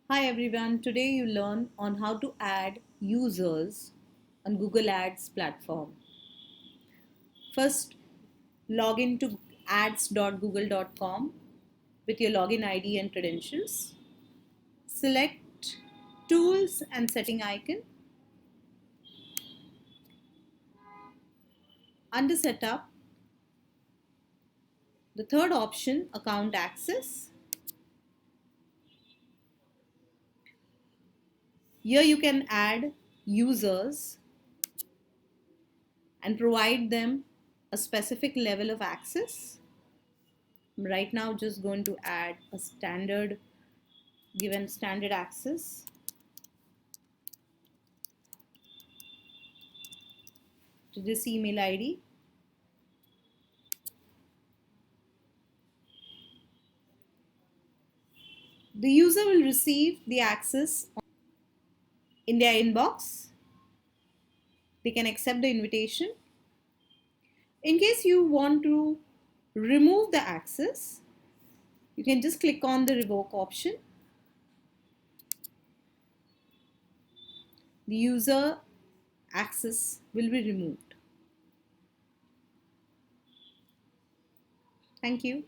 Hi everyone, today you learn on how to add users on Google Ads platform. First, log into ads.google.com with your login ID and credentials. Select Tools and Setting icon. Under Setup, the third option, Account Access. Here you can add users and provide them a specific level of access. I'm right now just going to add a given standard access to this email ID. The user will receive the access in their inbox. They can accept the invitation. In case you want to remove the access, you can just click on the revoke option. The user access will be removed. Thank you.